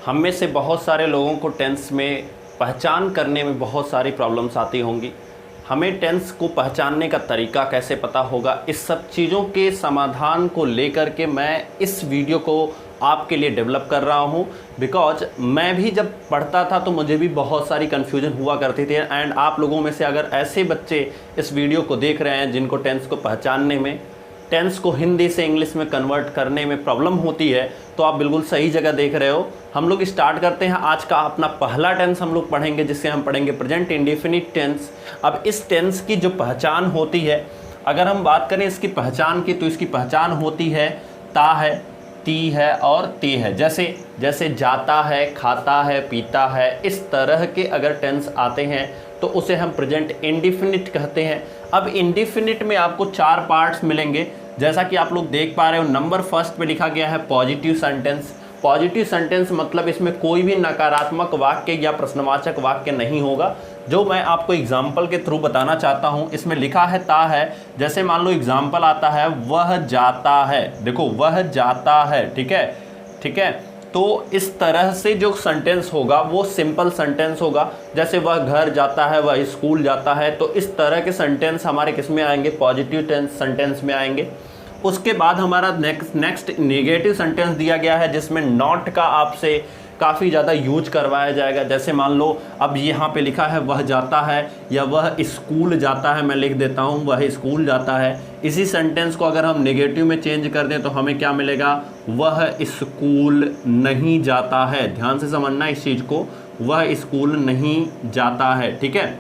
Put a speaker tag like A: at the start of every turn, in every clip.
A: हम में से बहुत सारे लोगों को टेंस में पहचान करने में बहुत सारी प्रॉब्लम्स आती होंगी। हमें टेंस को पहचानने का तरीका कैसे पता होगा, इस सब चीज़ों के समाधान को लेकर के मैं इस वीडियो को आपके लिए डेवलप कर रहा हूँ। बिकॉज मैं भी जब पढ़ता था तो मुझे भी बहुत सारी कन्फ्यूजन हुआ करती थी। एंड आप लोगों में से अगर ऐसे बच्चे इस वीडियो को देख रहे हैं जिनको टेंस को पहचानने में, टेंस को हिंदी से इंग्लिश में कन्वर्ट करने में प्रॉब्लम होती है, तो आप बिल्कुल सही जगह देख रहे हो। हम लोग स्टार्ट करते हैं। आज का अपना पहला टेंस हम लोग पढ़ेंगे, जिससे हम पढ़ेंगे प्रेजेंट इंडेफिनिट टेंस। अब इस टेंस की जो पहचान होती है, अगर हम बात करें इसकी पहचान की, तो इसकी पहचान होती है ता है, ती है और ते है। जैसे जैसे जाता है, खाता है, पीता है, इस तरह के अगर टेंस आते हैं तो उसे हम प्रेजेंट इंडेफिनिट कहते हैं। अब इंडेफिनिट में आपको 4 पार्ट्स मिलेंगे, जैसा कि आप लोग देख पा रहे हो। नंबर फर्स्ट पे लिखा गया है पॉजिटिव सेंटेंस। पॉजिटिव सेंटेंस मतलब इसमें कोई भी नकारात्मक वाक्य या प्रश्नवाचक वाक्य नहीं होगा, जो मैं आपको एग्जाम्पल के थ्रू बताना चाहता हूं। इसमें लिखा है ता है, जैसे मान लो एग्जाम्पल आता है वह जाता है। देखो वह जाता है, ठीक है, ठीक है। तो इस तरह से जो सेंटेंस होगा वो सिंपल सेंटेंस होगा। जैसे वह घर जाता है, वह स्कूल जाता है, तो इस तरह के सेंटेंस हमारे किस में आएंगे? पॉजिटिव सेंटेंस में आएंगे। उसके बाद हमारा नेक्स्ट नेगेटिव सेंटेंस दिया गया है, जिसमें नॉट का आपसे काफ़ी ज़्यादा यूज करवाया जाएगा। जैसे मान लो अब यहाँ पे लिखा है वह जाता है या वह स्कूल जाता है, मैं लिख देता हूँ वह स्कूल जाता है। इसी सेंटेंस को अगर हम नेगेटिव में चेंज कर दें तो हमें क्या मिलेगा? वह स्कूल नहीं जाता है। ध्यान से समझना इस चीज़ को, वह स्कूल नहीं जाता है, ठीक है।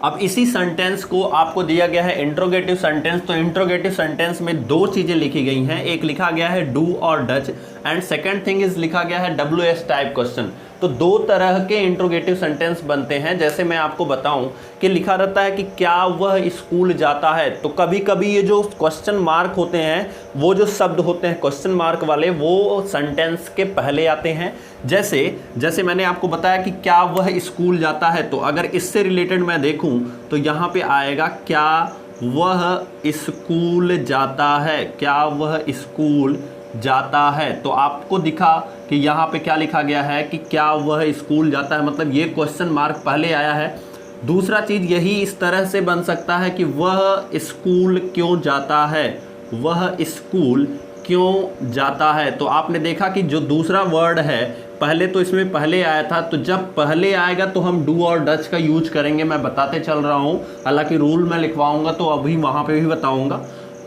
A: अब इसी सेंटेंस को आपको दिया गया है इंट्रोगेटिव सेंटेंस। तो इंट्रोगेटिव सेंटेंस में 2 चीज़ें लिखी गई हैं, एक लिखा गया है डू और Dutch, and second thing is लिखा गया है WS टाइप क्वेश्चन। तो 2 तरह के इंट्रोगेटिव सेंटेंस बनते हैं। जैसे मैं आपको बताऊं कि लिखा रहता है कि क्या वह स्कूल जाता है, तो कभी कभी ये जो क्वेश्चन मार्क होते हैं, वो जो शब्द होते हैं क्वेश्चन मार्क वाले, वो सेंटेंस के पहले आते हैं। जैसे मैंने आपको बताया कि क्या वह स्कूल जाता है, तो अगर इससे रिलेटेड मैं देखूं तो यहाँ पे आएगा क्या वह स्कूल जाता है, क्या वह स्कूल जाता है। तो आपको दिखा कि यहाँ पे क्या लिखा गया है कि क्या वह स्कूल जाता है, मतलब ये क्वेश्चन मार्क पहले आया है। दूसरा चीज़ यही इस तरह से बन सकता है कि वह स्कूल क्यों जाता है, वह स्कूल क्यों जाता है। तो आपने देखा कि जो दूसरा वर्ड है पहले तो इसमें पहले आया था, तो जब पहले आएगा तो हम डू और डच का यूज करेंगे। मैं बताते चल रहा हूँ, हालांकि रूल मैं लिखवाऊंगा तो अभी वहाँ पे भी बताऊंगा।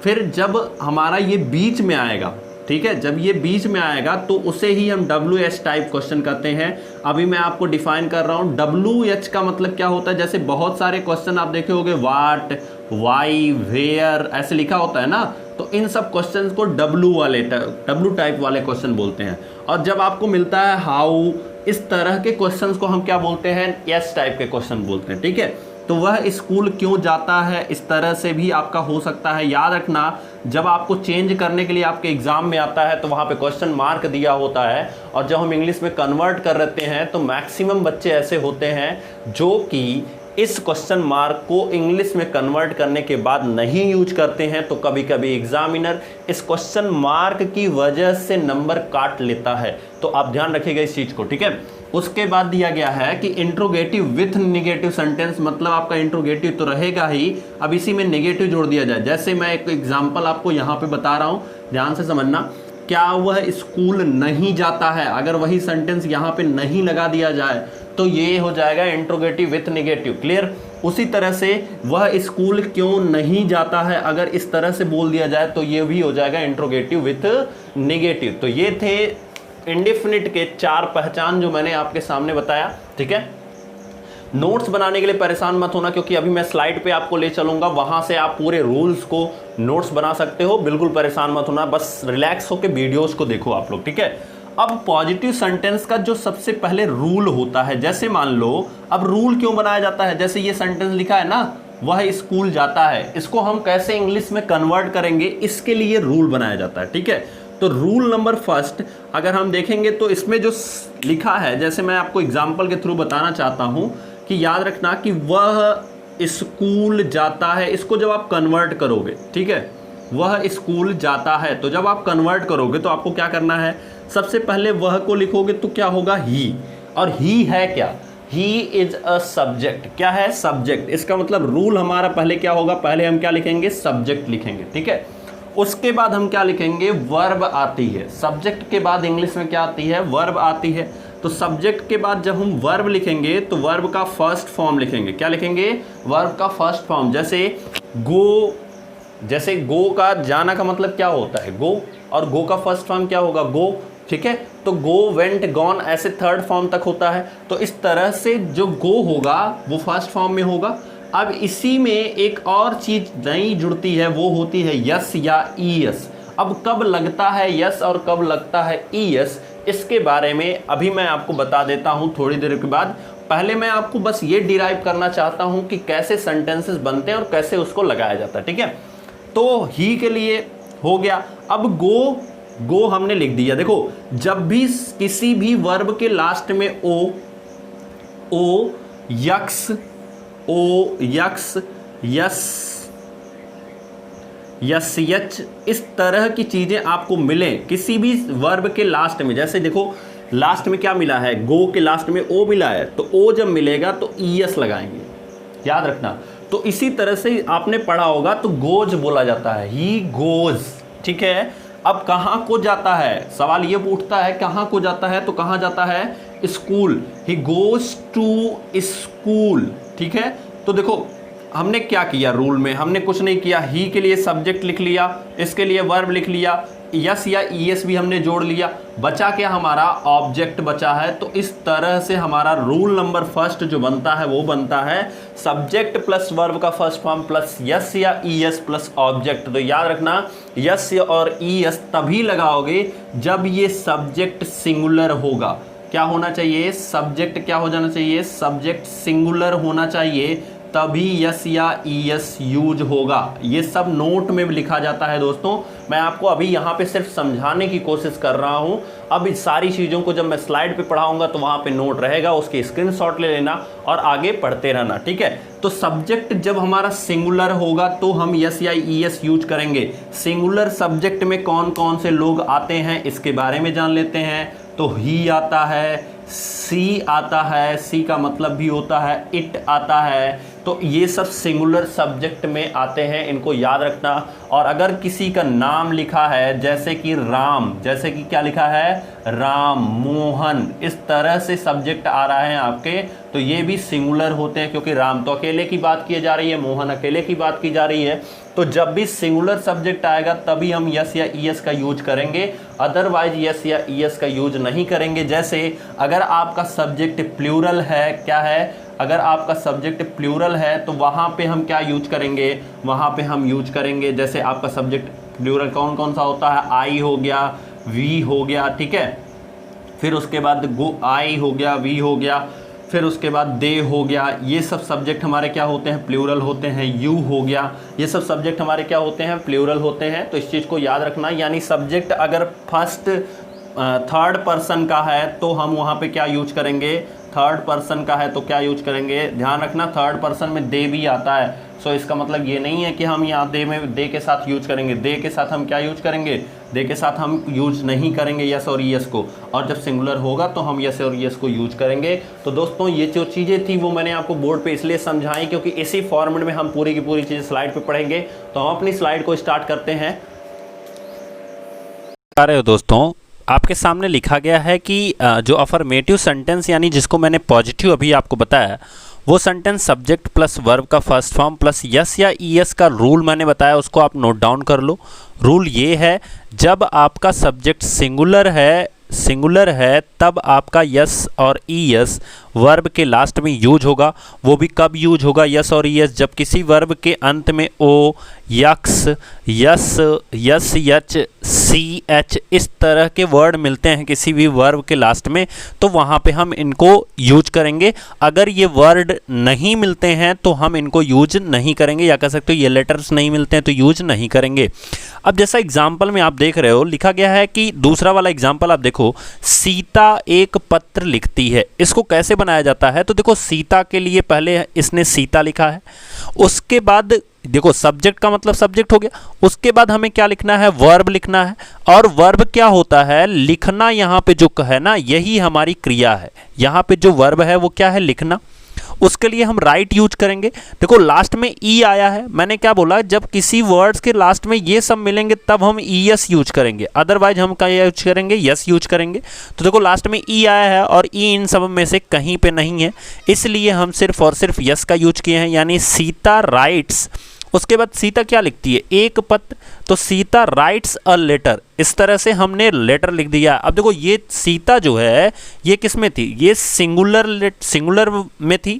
A: फिर जब हमारा ये बीच में आएगा, ठीक है, जब ये बीच में आएगा तो उसे ही हम WH टाइप क्वेश्चन कहते हैं। अभी मैं आपको डिफाइन कर रहा हूँ। WH का मतलब क्या होता है? जैसे बहुत सारे क्वेश्चन आप देखे होंगे, वाट, वाई, वेयर, ऐसे लिखा होता है ना, तो इन सब क्वेश्चंस को W टाइप वाले क्वेश्चन बोलते हैं। और जब आपको मिलता है हाउ, इस तरह के क्वेश्चंस को हम क्या बोलते हैं? S टाइप के क्वेश्चन बोलते हैं, ठीक है। तो वह स्कूल क्यों जाता है, इस तरह से भी आपका हो सकता है। याद रखना, जब आपको चेंज करने के लिए आपके एग्जाम में आता है तो वहाँ पे क्वेश्चन मार्क दिया होता है, और जब हम इंग्लिश में कन्वर्ट कर लेते हैं तो मैक्सिमम बच्चे ऐसे होते हैं जो कि इस क्वेश्चन मार्क को इंग्लिश में कन्वर्ट करने के बाद नहीं यूज करते हैं। तो कभी कभी एग्जामिनर इस क्वेश्चन मार्क की वजह से नंबर काट लेता है। तो आप ध्यान रखिएगा इस चीज़ को, ठीक है। उसके बाद दिया गया है कि इंट्रोगेटिव विथ नेगेटिव सेंटेंस, मतलब आपका इंट्रोगेटिव तो रहेगा ही, अब इसी में नेगेटिव जोड़ दिया जाए। जैसे मैं एक एग्जांपल आपको यहाँ पे बता रहा हूँ, ध्यान से समझना। क्या वह स्कूल नहीं जाता है, अगर वही सेंटेंस यहाँ पे नहीं लगा दिया जाए तो ये हो जाएगा इंट्रोगेटिव विथ नेगेटिव। क्लियर? उसी तरह से वह स्कूल क्यों नहीं जाता है, अगर इस तरह से बोल दिया जाए तो ये भी हो जाएगा इंट्रोगेटिव विथ नेगेटिव। तो ये थे इंडेफिनिट के 4 पहचान जो मैंने आपके सामने बताया, ठीक है। नोट्स बनाने के लिए परेशान मत होना, क्योंकि अभी मैं स्लाइड पे आपको ले चलूंगा, वहां से आप पूरे रूल्स को नोट्स बना सकते हो। बिल्कुल परेशान मत होना, बस रिलैक्स होकर वीडियोस को देखो आप लोग, ठीक है। अब पॉजिटिव सेंटेंस का जो सबसे पहले रूल होता है, जैसे मान लो, अब रूल क्यों बनाया जाता है? जैसे ये सेंटेंस लिखा है ना, वह स्कूल जाता है, इसको हम कैसे इंग्लिश में कन्वर्ट करेंगे, इसके लिए रूल बनाया जाता है, ठीक है। तो रूल नंबर फर्स्ट अगर हम देखेंगे तो इसमें जो लिखा है, जैसे मैं आपको एग्जांपल के थ्रू बताना चाहता हूं कि याद रखना कि वह स्कूल जाता है, इसको जब आप कन्वर्ट करोगे, ठीक है, वह स्कूल जाता है, तो जब आप कन्वर्ट करोगे तो आपको क्या करना है? सबसे पहले वह को लिखोगे तो क्या होगा, ही। और ही है क्या, ही इज अ सब्जेक्ट। क्या है, सब्जेक्ट। इसका मतलब रूल हमारा पहले क्या होगा, पहले हम क्या लिखेंगे, सब्जेक्ट लिखेंगे, ठीक है। उसके बाद हम क्या लिखेंगे, वर्ब आती है। सब्जेक्ट के बाद इंग्लिश में क्या आती है, वर्ब आती है। तो सब्जेक्ट के बाद जब हम वर्ब लिखेंगे तो वर्ब का फर्स्ट फॉर्म लिखेंगे। क्या लिखेंगे, वर्ब का फर्स्ट फॉर्म। जैसे गो, जैसे गो का जाना का मतलब क्या होता है, गो, और गो का फर्स्ट फॉर्म क्या होगा, गो, ठीक है। तो गो, वेंट, गॉन ऐसे थर्ड फॉर्म तक होता है। तो इस तरह से जो गो होगा वो फर्स्ट फॉर्म में होगा। अब इसी में एक और चीज नई जुड़ती है, वो होती है यस या ईएस। अब कब लगता है यस और कब लगता है ईएस, इसके बारे में अभी मैं आपको बता देता हूं थोड़ी देर के बाद। पहले मैं आपको बस ये डिराइव करना चाहता हूं कि कैसे सेंटेंसेस बनते हैं और कैसे उसको लगाया जाता है, ठीक है। तो ही के लिए हो गया। अब गो, गो हमने लिख दिया। देखो, जब भी किसी भी वर्ब के लास्ट में ओ, यक्स, यस, यच, इस तरह की चीजें आपको मिले किसी भी वर्ब के लास्ट में। जैसे देखो लास्ट में क्या मिला है, गो के लास्ट में ओ मिला है, तो ओ जब मिलेगा तो ईएस लगाएंगे, याद रखना। तो इसी तरह से आपने पढ़ा होगा, तो गोज बोला जाता है, ही गोज, ठीक है। अब कहाँ को जाता है, सवाल ये उठता है कहाँ को जाता है, तो कहाँ जाता है, school. He goes to school, ठीक है। तो देखो हमने क्या किया, रूल में हमने कुछ नहीं किया। ही के लिए सब्जेक्ट लिख लिया, इसके लिए वर्ब लिख लिया, यस या ईएस भी हमने जोड़ लिया, बचा क्या हमारा, ऑब्जेक्ट बचा है। तो इस तरह से हमारा रूल नंबर फर्स्ट जो बनता है वो बनता है सब्जेक्ट प्लस वर्ब का फर्स्ट फॉर्म प्लस यस या ईएस प्लस ऑब्जेक्ट। तो याद रखना, यस और ईएस तभी लगाओगे जब ये सब्जेक्ट सिंगुलर होगा। क्या होना चाहिए, सब्जेक्ट क्या हो जाना चाहिए, सब्जेक्ट सिंगुलर होना चाहिए, तभी यस या ईएस यूज होगा। ये सब नोट में लिखा जाता है दोस्तों। मैं आपको अभी यहाँ पे सिर्फ समझाने की कोशिश कर रहा हूँ। अब इस सारी चीज़ों को जब मैं स्लाइड पे पढ़ाऊंगा तो वहाँ पे नोट रहेगा, उसके स्क्रीनशॉट ले लेना और आगे पढ़ते रहना, ठीक है। तो सब्जेक्ट जब हमारा सिंगुलर होगा तो हम यस या ईएस यूज करेंगे। सिंगुलर सब्जेक्ट में कौन कौन से लोग आते हैं इसके बारे में जान लेते हैं। तो ही आता है, सी आता है, सी का मतलब भी होता है इट आता है। तो ये सब सिंगुलर सब्जेक्ट में आते हैं, इनको याद रखना। और अगर किसी का नाम लिखा है जैसे कि राम, जैसे कि क्या लिखा है, राम, मोहन, इस तरह से सब्जेक्ट आ रहा है आपके, तो ये भी सिंगुलर होते हैं, क्योंकि राम तो अकेले की बात की जा रही है, मोहन अकेले की बात की जा रही है। तो जब भी सिंगुलर सब्जेक्ट आएगा तभी हम यस या ईएस का यूज करेंगे, अदरवाइज यस या ईएस का यूज नहीं करेंगे। जैसे अगर आपका सब्जेक्ट प्लूरल है, क्या है, अगर आपका सब्जेक्ट प्लूरल है तो वहाँ पे हम क्या यूज करेंगे, वहाँ पे हम यूज करेंगे, जैसे आपका सब्जेक्ट प्लूरल कौन कौन सा होता है, आई हो गया, वी हो गया, ठीक है। फिर उसके बाद गो, आई हो गया, वी हो गया, फिर उसके बाद दे हो गया। ये सब सब्जेक्ट हमारे क्या होते हैं, प्लूरल होते हैं। यू हो गया, ये सब सब्जेक्ट हमारे क्या होते हैं, प्लूरल होते हैं। तो इस चीज़ को याद रखना। यानी सब्जेक्ट अगर फर्स्ट थर्ड पर्सन का है तो हम वहाँ पे क्या यूज करेंगे, थर्ड पर्सन का है तो क्या यूज करेंगे, ध्यान रखना थर्ड पर्सन में दे भी आता है। सो इसका मतलब ये नहीं है कि हम यहाँ दे में दे के साथ यूज करेंगे, दे के साथ हम क्या यूज करेंगे, दे के साथ हम यूज नहीं करेंगे यस और यस को। और जब सिंगुलर होगा तो हम यस और यस को यूज करेंगे। तो दोस्तों ये जो चीज़ें थी वो मैंने आपको बोर्ड पे इसलिए समझाई क्योंकि इसी फॉर्मेट में हम पूरी की पूरी चीज़ें स्लाइड पे पढ़ेंगे। तो हम अपनी स्लाइड को स्टार्ट करते हैं।
B: अरे दोस्तों, आपके सामने लिखा गया है कि जो अफर्मेटिव सेंटेंस यानी जिसको मैंने पॉजिटिव अभी आपको बताया, वो सेंटेंस सब्जेक्ट प्लस वर्ब का फर्स्ट फॉर्म प्लस यस या ईएस का रूल मैंने बताया, उसको आप नोट डाउन कर लो। रूल ये है, जब आपका सब्जेक्ट सिंगुलर है तब आपका यस और ईएस वर्ब के लास्ट में यूज होगा। वो भी कब यूज होगा यस और ईएस, जब किसी वर्ब के अंत में ओ, यक्स, यस, यस, यच, सी, एच इस तरह के वर्ड मिलते हैं किसी भी वर्ब के लास्ट में, तो वहाँ पे हम इनको यूज करेंगे। अगर ये वर्ड नहीं मिलते हैं तो हम इनको यूज नहीं करेंगे, या कह सकते हो ये लेटर्स नहीं मिलते हैं तो यूज नहीं करेंगे। अब जैसा एग्जाम्पल में आप देख रहे हो, लिखा गया है कि दूसरा वाला एग्जाम्पल आप देखो, सीता एक पत्र लिखती है। इसको कैसे बनाया जाता है, तो देखो सीता के लिए पहले इसने सीता लिखा है, उसके बाद देखो सब्जेक्ट का मतलब सब्जेक्ट हो गया, उसके बाद हमें क्या लिखना है, वर्ब लिखना है। और वर्ब क्या होता है, लिखना। यहाँ पे जो है ना, यही हमारी क्रिया है। यहाँ पे जो वर्ब है वो क्या है, लिखना। उसके लिए हम राइट यूज करेंगे। देखो लास्ट में ई आया है, मैंने क्या बोला, जब किसी वर्ड्स के लास्ट में ये सब मिलेंगे तब हम ई एस यूज करेंगे, अदरवाइज हम क्या यूज करेंगे, यस यूज करेंगे। तो देखो लास्ट में ई आया है और ई इन सब में से कहीं पे नहीं है, इसलिए हम सिर्फ और सिर्फ यस का यूज किए हैं, यानी सीता राइट्स। उसके बाद सीता क्या लिखती है, एक पत्र, तो सीता राइट्स अ लेटर। इस तरह से हमने लेटर लिख दिया। अब देखो ये सीता जो है ये किस में थी, ये सिंगुलर में थी,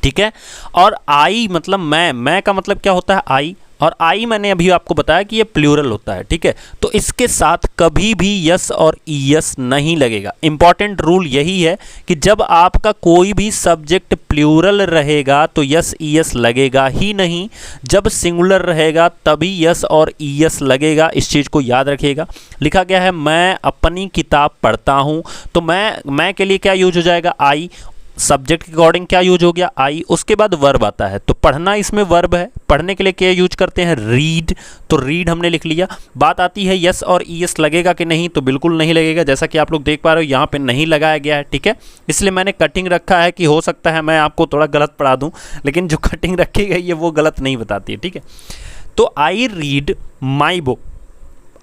B: ठीक है। और आई मतलब मैं का मतलब क्या होता है, आई। और आई मैंने अभी आपको बताया कि ये प्लूरल होता है, ठीक है। तो इसके साथ कभी भी यस और ईएस नहीं लगेगा। इंपॉर्टेंट रूल यही है कि जब आपका कोई भी सब्जेक्ट प्लूरल रहेगा तो यस ईएस लगेगा ही नहीं, जब सिंगुलर रहेगा तभी यस और ईएस लगेगा। इस चीज़ को याद रखिएगा। लिखा गया है मैं अपनी किताब पढ़ता हूँ, तो मैं के लिए क्या यूज हो जाएगा, आई। सब्जेक्ट के अकॉर्डिंग क्या यूज हो गया, आई। उसके बाद वर्ब आता है, तो पढ़ना इसमें वर्ब है। पढ़ने के लिए क्या यूज करते हैं, रीड, तो रीड हमने लिख लिया। बात आती है यस और ईएस लगेगा कि नहीं, तो बिल्कुल नहीं लगेगा। जैसा कि आप लोग देख पा रहे हो यहाँ पे नहीं लगाया गया है, ठीक है। इसलिए मैंने कटिंग रखा है कि हो सकता है मैं आपको थोड़ा गलत पढ़ा दूँ, लेकिन जो कटिंग रखी गई है वो गलत नहीं बताती है, ठीक है। तो आई रीड माई बुक।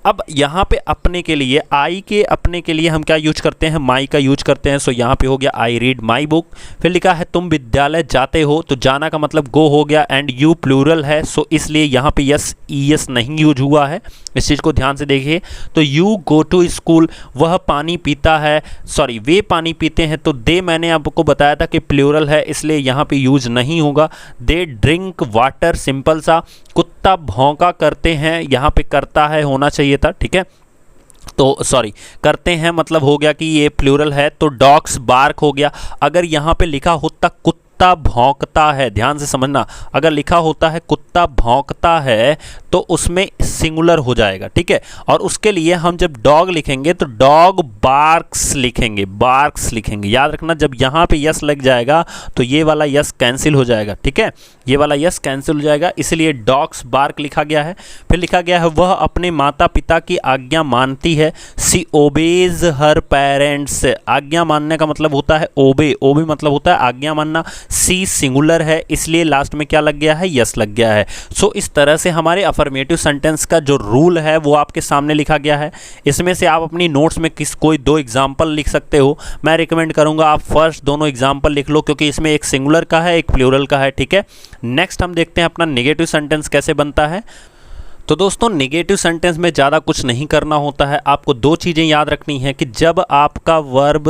B: अब यहाँ पे अपने के लिए, आई के अपने के लिए हम क्या यूज करते हैं, माई का यूज करते हैं। सो यहाँ पे हो गया आई रीड माई बुक। फिर लिखा है तुम विद्यालय जाते हो, तो जाना का मतलब गो हो गया, एंड यू प्लूरल है, सो इसलिए यहाँ पे यस ईएस नहीं यूज हुआ है। इस चीज़ को ध्यान से देखिए। तो यू गो टू स्कूल, वह पानी पीता है, सॉरी वे पानी पीते हैं, तो दे मैंने आपको बताया था कि प्लूरल है, इसलिए यहाँ पे यूज नहीं होगा। दे ड्रिंक वाटर, सिंपल सा। कुत्ता भौंका करते हैं, यहाँ पे करता है होना चाहिए था, ठीक है। तो सॉरी, करते हैं मतलब हो गया कि ये प्लूरल है, तो डॉग्स बार्क हो गया। अगर यहाँ पे लिखा होता कुत्ता भौंकता है, ध्यान से समझना, अगर लिखा होता है कुत्ता भौंकता है तो उसमें सिंगुलर हो जाएगा, ठीक है। और उसके लिए हम जब डॉग लिखेंगे तो डॉग बार्क्स लिखेंगे, बार्क्स लिखेंगे। याद रखना जब यहाँ पे यस लग जाएगा तो ये वाला यस कैंसिल हो जाएगा, ठीक है। ये वाला यस कैंसिल हो जाएगा, इसलिए डॉग्स बार्क लिखा गया है। फिर लिखा गया है वह अपने माता पिता की आज्ञा मानती है, सी ओबेज हर पेरेंट्स। आज्ञा मानने का मतलब होता है ओबे, ओबे मतलब होता है आज्ञा मानना। सी सिंगुलर है, इसलिए लास्ट में क्या लग गया है, यस लग गया है। सो इस तरह से हमारे अफर्मेटिव सेंटेंस का जो रूल है वो आपके सामने लिखा गया है। इसमें से आप अपनी नोट्स में कोई 2 एग्जाम्पल लिख सकते हो। मैं रिकमेंड करूंगा आप फर्स्ट दोनों एग्जाम्पल लिख लो, क्योंकि इसमें एक सिंगुलर का है, एक प्लूरल का है, ठीक है। नेक्स्ट हम देखते हैं अपना नेगेटिव सेंटेंस कैसे बनता है। तो दोस्तों नेगेटिव सेंटेंस में ज़्यादा कुछ नहीं करना होता है। आपको 2 चीज़ें याद रखनी है कि जब आपका वर्ब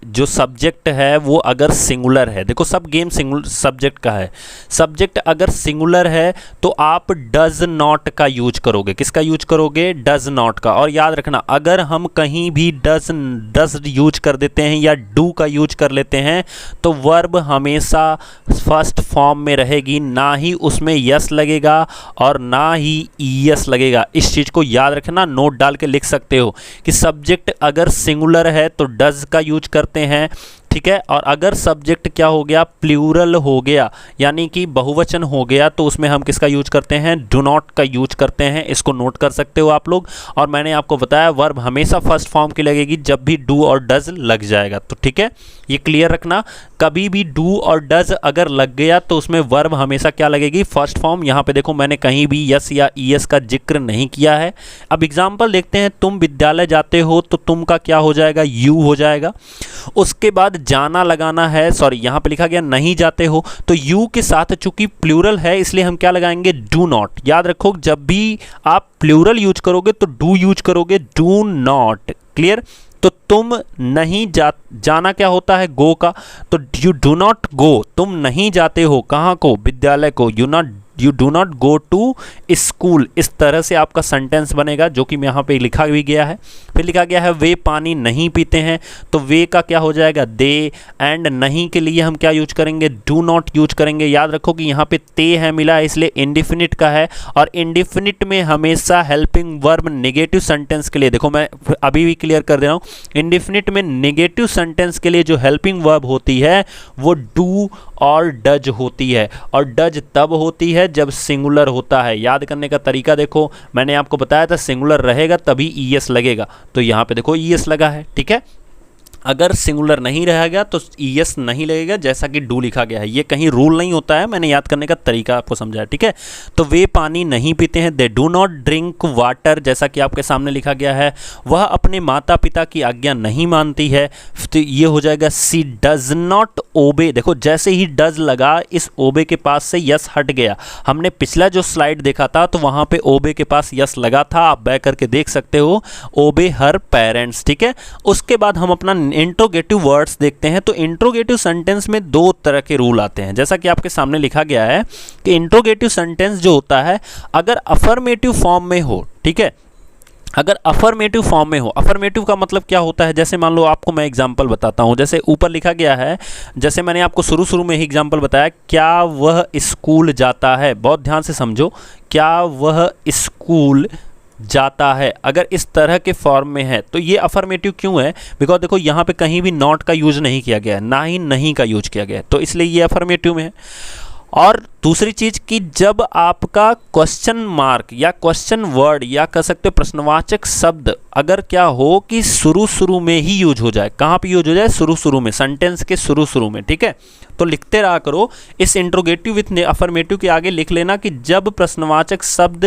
B: जो सब्जेक्ट है वो अगर सिंगुलर है, देखो सब गेम सिंगुलर सब्जेक्ट का है। सब्जेक्ट अगर सिंगुलर है तो आप डज नॉट का यूज करोगे। किसका यूज करोगे, डज नॉट का। और याद रखना अगर हम कहीं भी डज यूज कर देते हैं या डू का यूज कर लेते हैं तो वर्ब हमेशा फर्स्ट फॉर्म में रहेगी, ना ही उसमें यस लगेगा और ना ही ईएस लगेगा। इस चीज को याद रखना, नोट डाल के लिख सकते हो कि सब्जेक्ट अगर सिंगुलर है तो डज का यूज करते हैं, ठीक है। और अगर सब्जेक्ट क्या हो गया, प्लूरल हो गया, यानी कि बहुवचन हो गया, तो उसमें हम किसका यूज करते हैं, डू नॉट का यूज करते हैं। इसको नोट कर सकते हो आप लोग। और मैंने आपको बताया वर्ब हमेशा फर्स्ट फॉर्म की लगेगी जब भी डू और डज लग जाएगा, तो ठीक है, ये क्लियर रखना। कभी भी डू और डज अगर लग गया तो उसमें वर्ब हमेशा क्या लगेगी, फर्स्ट फॉर्म। यहाँ पे देखो मैंने कहीं भी यस या ईएस का जिक्र नहीं किया है। अब एग्जाम्पल देखते हैं, तुम विद्यालय जाते हो, तो तुम का क्या हो जाएगा, यू हो जाएगा। उसके बाद जाना लगाना है, सॉरी यहाँ पे लिखा गया नहीं जाते हो, तो यू के साथ चूंकि प्लूरल है इसलिए हम क्या लगाएंगे, डू नॉट। याद रखो जब भी आप प्लूरल यूज करोगे तो डू यूज करोगे, डू नॉट, क्लियर। तो तुम नहीं जाना क्या होता है, गो का, तो यू डू नॉट गो, तुम नहीं जाते हो कहाँ को, विद्यालय को, you do not go to school. इस तरह से आपका सेंटेंस बनेगा जो कि यहाँ पे लिखा भी गया है। फिर लिखा गया है वे पानी नहीं पीते हैं, तो वे का क्या हो जाएगा दे, एंड नहीं के लिए हम क्या यूज करेंगे डू नॉट यूज करेंगे। याद रखो कि यहाँ पे ते है मिला है इसलिए इंडिफिनिट का है, और इंडिफिनिट में हमेशा हेल्पिंग वर्ब नेगेटिव सेंटेंस के लिए, देखो मैं अभी भी क्लियर कर दे रहा हूँ, इंडिफिनिट में नेगेटिव सेंटेंस के लिए जो हेल्पिंग वर्ब होती है वो डू और डज होती है, और डज तब होती है जब सिंगुलर होता है। याद करने का तरीका देखो, मैंने आपको बताया था सिंगुलर रहेगा तभी ईएस लगेगा, तो यहाँ पे देखो ईएस लगा है, ठीक है। अगर सिंगुलर नहीं रहेगा तो ईएस नहीं लगेगा, जैसा कि डू लिखा गया है। ये कहीं रूल नहीं होता है, मैंने याद करने का तरीका आपको समझाया, ठीक है। तो वे पानी नहीं पीते हैं, they do not drink water, जैसा कि आपके सामने लिखा गया है। वह अपने माता पिता की आज्ञा नहीं मानती है, तो ये हो जाएगा सी डज नॉट ओबे। देखो जैसे ही डज लगा इस ओबे के पास से यस हट गया। हमने पिछला जो स्लाइड देखा था तो वहाँ पे ओबे के पास यस लगा था, आप बैक करके देख सकते हो, ओबे हर पेरेंट्स, ठीक है। उसके बाद हम अपना इंट्रोगेटिव वर्ड्स देखते हैं। तो इंट्रोगेटिव सेंटेंस में दो तरह के रूल आते हैं, जैसा कि आपके सामने लिखा गया है कि इंट्रोगेटिव सेंटेंस जो होता है अगर अफर्मेटिव फॉर्म में हो, ठीक है, अगर अफर्मेटिव फॉर्म में हो। अफर्मेटिव का मतलब क्या होता है, जैसे मान लो आपको मैं एग्जांपल बताता हूं, जैसे ऊपर लिखा गया है, जैसे मैंने आपको शुरू में ही एग्जांपल बताया, क्या वह स्कूल जाता है। बहुत ध्यान से समझो, क्या वह स्कूल जाता है। अगर इस तरह के फॉर्म में है तो ये अफर्मेटिव क्यों है, बिकॉज देखो यहाँ पे कहीं भी नॉट का यूज नहीं किया गया है, ना ही नहीं का यूज किया गया है, तो इसलिए ये अफर्मेटिव में है। और दूसरी चीज कि जब आपका क्वेश्चन मार्क या क्वेश्चन वर्ड या कह सकते हो प्रश्नवाचक शब्द अगर क्या हो कि शुरू में ही यूज हो जाए, कहाँ पे यूज हो जाए, शुरू में, सेंटेंस के शुरू में, ठीक है। तो लिखते रहा करो इस इंट्रोगेटिव विथ अफर्मेटिव के आगे लिख लेना कि जब प्रश्नवाचक शब्द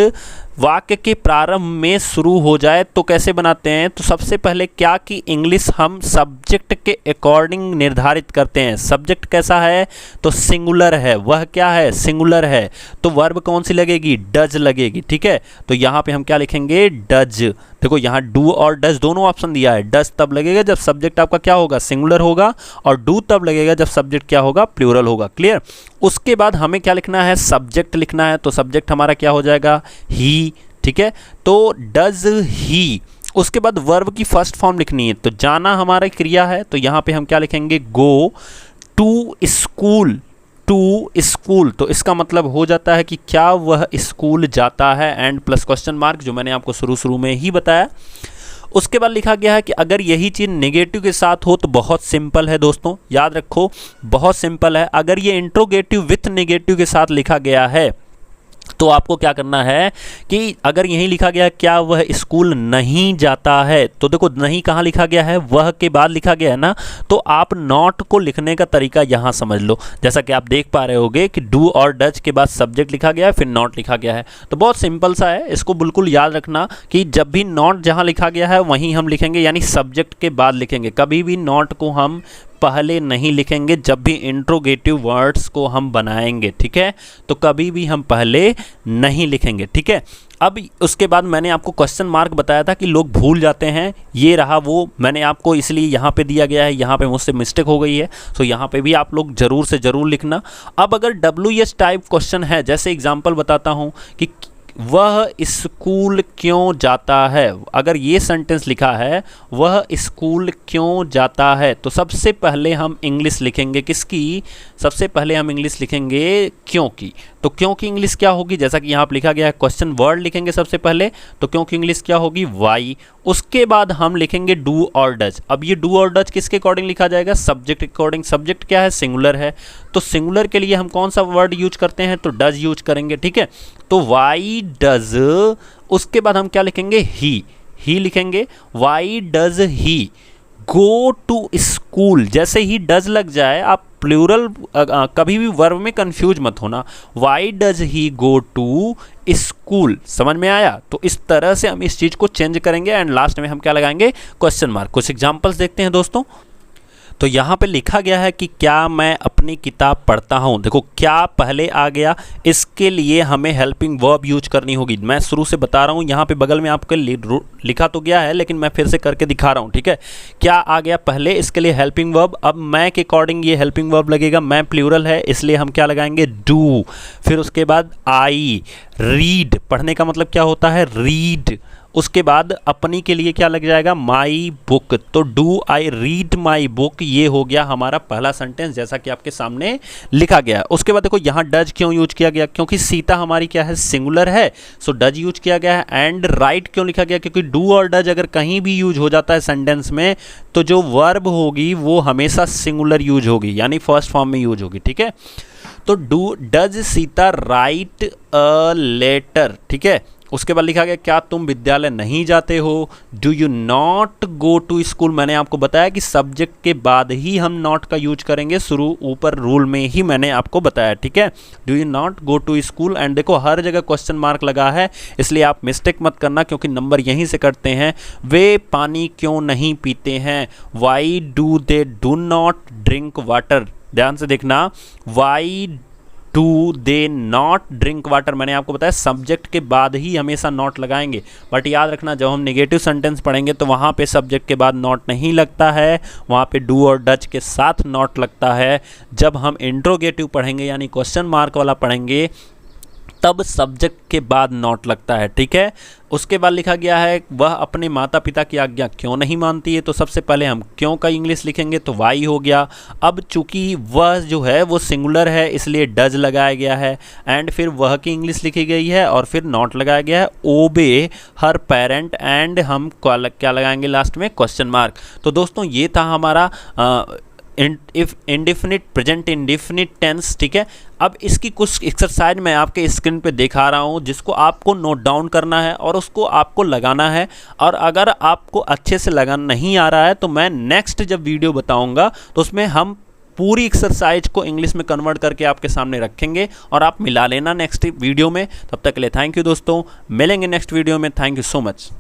B: वाक्य के प्रारंभ में शुरू हो जाए तो कैसे बनाते हैं। तो सबसे पहले क्या कि इंग्लिश हम सब्जेक्ट के अकॉर्डिंग निर्धारित करते हैं। सब्जेक्ट कैसा है तो सिंगुलर है, वह क्या है सिंगुलर है, तो वर्ब कौन सी लगेगी डज लगेगी, ठीक है। तो यहाँ पे हम क्या लिखेंगे डज। देखो यहाँ डू और डज दोनों ऑप्शन दिया है। डज तब लगेगा जब सब्जेक्ट आपका क्या होगा सिंगुलर होगा, और डू तब लगेगा जब सब्जेक्ट क्या होगा प्लूरल होगा, क्लियर। उसके बाद हमें क्या लिखना है सब्जेक्ट लिखना है, तो सब्जेक्ट हमारा क्या हो जाएगा ही, ठीक है। तो डज ही। उसके बाद वर्ब की फर्स्ट फॉर्म लिखनी है, तो जाना हमारा क्रिया है, तो यहाँ पे हम क्या लिखेंगे go to school, to school. तो इसका मतलब हो जाता है कि क्या वह स्कूल जाता है, एंड प्लस क्वेश्चन मार्क, जो मैंने आपको शुरू में ही बताया। उसके बाद लिखा गया है कि अगर यही चीज़ नेगेटिव के साथ हो तो बहुत सिंपल है दोस्तों, याद रखो बहुत सिंपल है। अगर ये इंट्रोगेटिव विथ नेगेटिव के साथ लिखा गया है तो आपको क्या करना है कि अगर यही लिखा गया है क्या वह स्कूल नहीं जाता है, तो देखो नहीं कहाँ लिखा गया है, वह के बाद लिखा गया है ना, तो आप नॉट को लिखने का तरीका यहाँ समझ लो। जैसा कि आप देख पा रहे होगे कि डू और डज के बाद सब्जेक्ट लिखा गया है फिर नॉट लिखा गया है, तो बहुत सिंपल सा है। इसको बिल्कुल याद रखना कि जब भी नॉट जहाँ लिखा गया है वहीं हम लिखेंगे, यानी सब्जेक्ट के बाद लिखेंगे। कभी भी नॉट को हम पहले नहीं लिखेंगे जब भी इंट्रोगेटिव वर्ड्स को हम बनाएंगे, ठीक है। तो कभी भी हम पहले नहीं लिखेंगे, ठीक है। अब उसके बाद मैंने आपको क्वेश्चन मार्क बताया था कि लोग भूल जाते हैं, ये रहा वो मैंने आपको इसलिए यहाँ पे दिया गया है, यहाँ पे मुझसे मिस्टेक हो गई है, तो यहाँ पे भी आप लोग जरूर से ज़रूर लिखना। अब अगर WH टाइप क्वेश्चन है, जैसे एग्जाम्पल बताता हूँ कि वह स्कूल क्यों जाता है, अगर ये सेंटेंस लिखा है वह स्कूल क्यों जाता है, तो सबसे पहले हम इंग्लिश लिखेंगे किसकी, सबसे पहले हम इंग्लिश लिखेंगे क्यों की। तो क्यों की इंग्लिश क्या होगी, जैसा कि यहाँ पर लिखा गया है क्वेश्चन वर्ड लिखेंगे सबसे पहले, तो क्यों की इंग्लिश क्या होगी वाई। उसके बाद हम लिखेंगे डू और डज। अब ये डू और डज किसके अकॉर्डिंग लिखा जाएगा सब्जेक्ट के अकॉर्डिंग। सब्जेक्ट क्या है सिंगुलर है, तो सिंगुलर के लिए हम कौन सा वर्ड यूज करते हैं तो डज यूज करेंगे, ठीक है। तो वाई डज, उसके बाद हम क्या लिखेंगे ही लिखेंगे, why does he go to school. जैसे ही डज लग जाए आप प्लूरल कभी भी वर्ब में कंफ्यूज मत होना, why does he go to school, समझ में आया। तो इस तरह से हम इस चीज को चेंज करेंगे एंड लास्ट में हम क्या लगाएंगे क्वेश्चन मार्क। कुछ एग्जांपल्स देखते हैं दोस्तों। तो यहाँ पे लिखा गया है कि क्या मैं अपनी किताब पढ़ता हूँ। देखो क्या पहले आ गया, इसके लिए हमें हेल्पिंग वर्ब यूज करनी होगी। मैं शुरू से बता रहा हूँ, यहाँ पे बगल में आपके लिखा तो गया है लेकिन मैं फिर से करके दिखा रहा हूँ, ठीक है। क्या आ गया पहले, इसके लिए हेल्पिंग वर्ब। अब मैं के अकॉर्डिंग ये हेल्पिंग वर्ब लगेगा, मैं प्लूरल है इसलिए हम क्या लगाएंगे डू। फिर उसके बाद आई, रीड, पढ़ने का मतलब क्या होता है रीड, उसके बाद अपनी के लिए क्या लग जाएगा, माई बुक। तो do I read my book, ये हो गया हमारा पहला सेंटेंस जैसा कि आपके सामने लिखा गया। उसके बाद देखो यहाँ डज क्यों यूज किया गया, क्योंकि सीता हमारी क्या है, सिंगुलर है, सो डज यूज किया गया है। एंड राइट क्यों लिखा गया, क्योंकि डू और डज अगर कहीं भी यूज हो जाता है सेंटेंस में तो जो वर्ब होगी वो हमेशा सिंगुलर यूज होगी, यानी फर्स्ट फॉर्म में यूज होगी, ठीक है। तो does Sita write a letter, ठीक है। उसके बाद लिखा गया क्या तुम विद्यालय नहीं जाते हो, do you not go to school. मैंने आपको बताया कि सब्जेक्ट के बाद ही हम नॉट का यूज करेंगे, शुरू ऊपर रूल में ही मैंने आपको बताया, ठीक है। Do you not go to school, and देखो हर जगह क्वेश्चन मार्क लगा है, इसलिए आप मिस्टेक मत करना क्योंकि नंबर यहीं से कटते हैं। वे पानी क्यों नहीं पीते हैं, why do they do not drink water. ध्यान से देखना, why do they not drink water, मैंने आपको बताया सब्जेक्ट के बाद ही हमेशा नॉट लगाएंगे, बट याद रखना जब हम नेगेटिव सेंटेंस पढ़ेंगे तो वहाँ पे सब्जेक्ट के बाद नॉट नहीं लगता है, वहाँ पे डू और डज के साथ नॉट लगता है। जब हम इंट्रोगेटिव पढ़ेंगे यानी क्वेश्चन मार्क वाला पढ़ेंगे तब सब्जेक्ट के बाद नॉट लगता है, ठीक है। उसके बाद लिखा गया है वह अपने माता पिता की आज्ञा क्यों नहीं मानती है, तो सबसे पहले हम क्यों का इंग्लिश लिखेंगे तो वाई हो गया। अब चूंकि वह जो है वो सिंगुलर है इसलिए डज लगाया गया है, एंड फिर वह की इंग्लिश लिखी गई है और फिर नॉट लगाया गया है, ओबे हर पेरेंट, एंड हम क्या लगाएंगे लास्ट में, क्वेश्चन मार्क। तो दोस्तों ये था हमारा इंडिफिनिट प्रेजेंट इंडिफिनिट टेंस, ठीक है। अब इसकी कुछ एक्सरसाइज मैं आपके स्क्रीन पे दिखा रहा हूँ जिसको आपको नोट डाउन करना है और उसको आपको लगाना है, और अगर आपको अच्छे से लगाना नहीं आ रहा है तो मैं नेक्स्ट जब वीडियो बताऊँगा तो उसमें हम पूरी एक्सरसाइज को इंग्लिश में कन्वर्ट करके आपके सामने रखेंगे और आप मिला लेना नेक्स्ट वीडियो में। तब तक के लिए थैंक यू दोस्तों, मिलेंगे नेक्स्ट वीडियो में, थैंक यू सो मच।